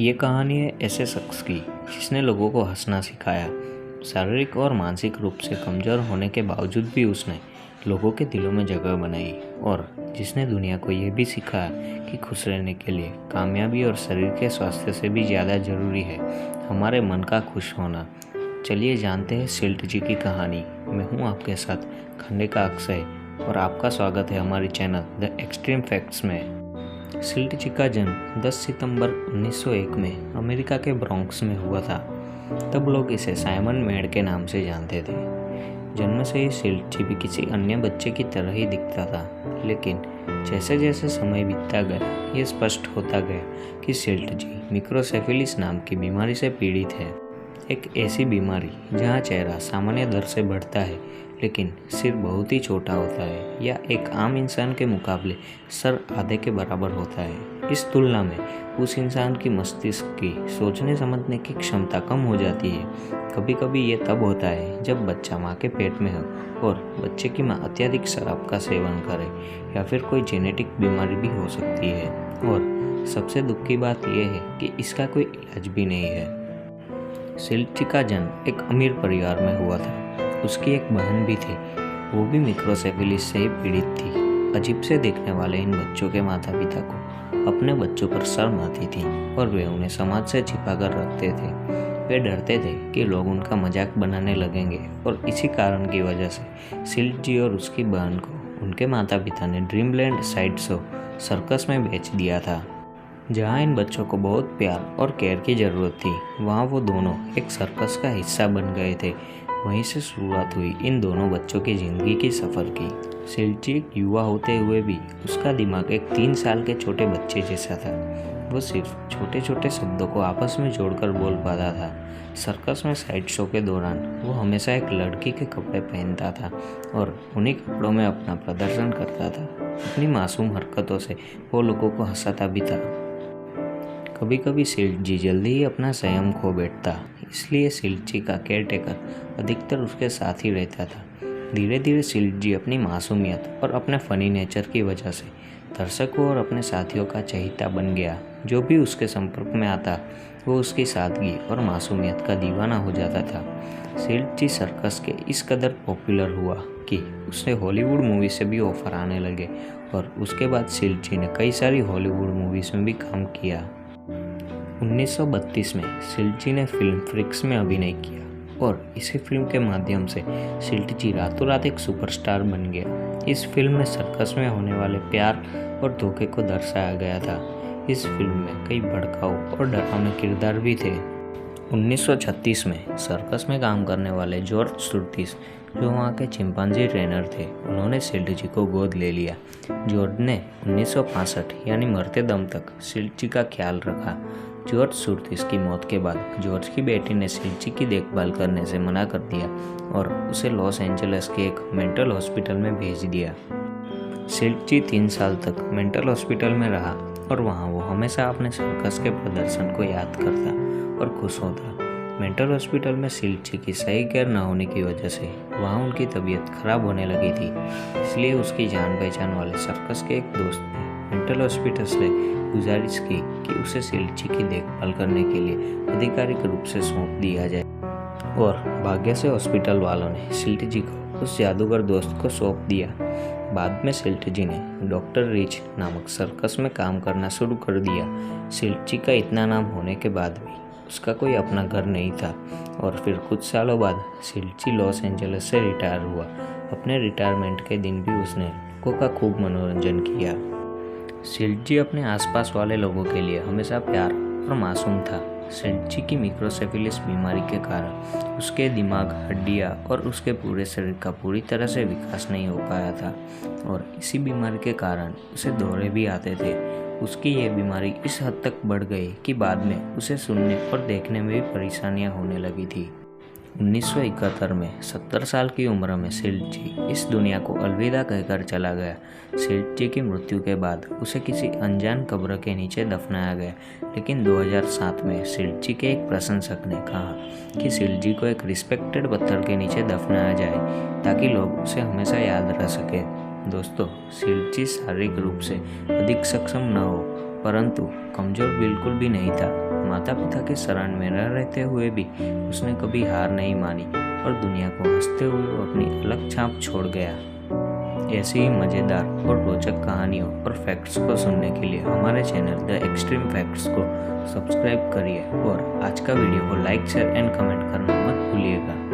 ये कहानी है ऐसे शख्स की जिसने लोगों को हंसना सिखाया। शारीरिक और मानसिक रूप से कमज़ोर होने के बावजूद भी उसने लोगों के दिलों में जगह बनाई और जिसने दुनिया को ये भी सिखाया कि खुश रहने के लिए कामयाबी और शरीर के स्वास्थ्य से भी ज़्यादा ज़रूरी है हमारे मन का खुश होना। चलिए जानते हैं सिल्ट जी की कहानी। मैं हूँ आपके साथ खंडे का अक्षय और आपका स्वागत है हमारे चैनल द एक्सट्रीम फैक्ट्स में। सिल्ट जी का जन्म 10 सितंबर 1901 में अमेरिका के ब्रॉन्क्स में हुआ था। तब लोग इसे साइमन मेड के नाम से जानते थे। जन्म से ही सिल्ट जी भी किसी अन्य बच्चे की तरह ही दिखता था, लेकिन जैसे जैसे समय बीतता गया ये स्पष्ट होता गया कि सिल्ट जी मिक्रोसेफेलिस नाम की बीमारी से पीड़ित है। एक ऐसी बीमारी जहाँ चेहरा सामान्य दर से बढ़ता है लेकिन सिर बहुत ही छोटा होता है, या एक आम इंसान के मुकाबले सर आधे के बराबर होता है। इस तुलना में उस इंसान की मस्तिष्क की सोचने समझने की क्षमता कम हो जाती है। कभी कभी ये तब होता है जब बच्चा माँ के पेट में हो और बच्चे की माँ अत्यधिक शराब का सेवन करे, या फिर कोई जेनेटिक बीमारी भी हो सकती है। और सबसे दुख की बात यह है कि इसका कोई इलाज भी नहीं है। सिल्ट जी का जन्म एक अमीर परिवार में हुआ था। उसकी एक बहन भी थी, वो भी मिक्रोसेफेलिस से ही पीड़ित थी। अजीब से देखने वाले इन बच्चों के माता पिता को अपने बच्चों पर शर्म आती थी और वे उन्हें समाज से छिपा कर रखते थे। वे डरते थे कि लोग उनका मजाक बनाने लगेंगे और इसी कारण की वजह से सिल्ट जी और उसकी बहन को उनके माता पिता ने ड्रीमलैंड साइड शो सर्कस में बेच दिया था। जहाँ इन बच्चों को बहुत प्यार और केयर की ज़रूरत थी, वहाँ वो दोनों एक सर्कस का हिस्सा बन गए थे। वहीं से शुरुआत हुई इन दोनों बच्चों की ज़िंदगी की सफ़र की। सिल्ट जी एक युवा होते हुए भी उसका दिमाग एक 3 साल के छोटे बच्चे जैसा था। वो सिर्फ छोटे छोटे शब्दों को आपस में जोड़कर बोल पाता था। सर्कस में साइड शो के दौरान वो हमेशा एक लड़की के कपड़े पहनता था और उन्हीं कपड़ों में अपना प्रदर्शन करता था। अपनी मासूम हरकतों से वो लोगों को हंसाता भी था। कभी कभी सिल्ट जी जल्दी ही अपना संयम खो बैठता, इसलिए सिल्ट जी का केयरटेकर अधिकतर उसके साथ ही रहता था। धीरे धीरे सिल्ट जी अपनी मासूमियत और अपने फनी नेचर की वजह से दर्शकों और अपने साथियों का चहेता बन गया। जो भी उसके संपर्क में आता वो उसकी सादगी और मासूमियत का दीवाना हो जाता था। सिल्ट जी सर्कस के इस कदर पॉपुलर हुआ कि उसे हॉलीवुड मूवी से भी ऑफर आने लगे और उसके बाद सिल्ट जी ने कई सारी हॉलीवुड मूवीज़ में भी काम किया। 1932 में सिल्ट जी ने फिल्म फ्रिक्स में अभिनय किया और इसी फिल्म के माध्यम से सिल्ट जी रातों रात एक सुपरस्टार बन गया। इस फिल्म में सर्कस में होने वाले प्यार और धोखे को दर्शाया गया था। इस फिल्म में कई भड़काऊ और डरावने किरदार भी थे। 1936 में सर्कस में काम करने वाले जॉर्ज सुर्तिस, जो वहाँ के चिंपांजी ट्रेनर थे, उन्होंने सिल्ट जी को गोद ले लिया। जॉर्ज ने 1965 यानी मरते दम तक सिल्ट जी का ख्याल रखा। जॉर्ज सुर्तिस की मौत के बाद जॉर्ज की बेटी ने सिल्ट जी की देखभाल करने से मना कर दिया और उसे लॉस एंजल्स के एक मेंटल हॉस्पिटल में भेज दिया। सिल्ट जी 3 साल तक मेंटल हॉस्पिटल में रहा और वहाँ वो हमेशा अपने सर्कस के प्रदर्शन को याद करता और खुश होता। मेंटल हॉस्पिटल में सिल्ट जी की सही केयर न होने की वजह से वहाँ उनकी तबीयत खराब होने लगी थी, इसलिए उसकी जान पहचान वाले सर्कस के एक दोस्त ने मेंटल हॉस्पिटल से गुजारिश की कि उसे सिल्ट जी की देखभाल करने के लिए आधिकारिक रूप से सौंप दिया जाए, और भाग्य से हॉस्पिटल वालों ने सिल्ट जी को उस जादूगर दोस्त को सौंप दिया। बाद में सिल्ट जी ने डॉक्टर रिच नामक सर्कस में काम करना शुरू कर दिया। सिल्ट जी का इतना नाम होने के बाद भी उसका कोई अपना घर नहीं था और फिर कुछ सालों बाद सिल्ट जी लॉस एंजल्स से रिटायर हुआ। अपने रिटायरमेंट के दिन भी उसने लोगों का खूब मनोरंजन किया। सिल्ट जी अपने आसपास वाले लोगों के लिए हमेशा प्यार और मासूम था। सिल्ट जी की मिक्रोसेफेलिस बीमारी के कारण उसके दिमाग, हड्डियाँ और उसके पूरे शरीर का पूरी तरह से विकास नहीं हो पाया था और इसी बीमारी के कारण उसे दौरे भी आते थे। उसकी ये बीमारी इस हद तक बढ़ गई कि बाद में उसे सुनने और देखने में भी परेशानियां होने लगी थी। 1971 में 70 साल की उम्र में सिल्ट जी इस दुनिया को अलविदा कहकर चला गया। सिल्ट जी की मृत्यु के बाद उसे किसी अनजान कब्र के नीचे दफनाया गया, लेकिन 2007 में सिल्ट जी के एक प्रशंसक ने कहा कि सिल्ट जी को एक रिस्पेक्टेड पत्थर के नीचे दफनाया जाए ताकि लोग उसे हमेशा याद रख सके। दोस्तों, सिल्ट जी शारीरिक रूप से अधिक सक्षम न हो, परंतु कमज़ोर बिल्कुल भी नहीं था। माता पिता के शरण में न रहते हुए भी उसने कभी हार नहीं मानी और दुनिया को हंसते हुए वो अपनी अलग छाप छोड़ गया। ऐसी ही मज़ेदार और रोचक कहानियों और फैक्ट्स को सुनने के लिए हमारे चैनल द एक्सट्रीम फैक्ट्स को सब्सक्राइब करिए और आज का वीडियो को लाइक शेयर एंड कमेंट करना मत भूलिएगा।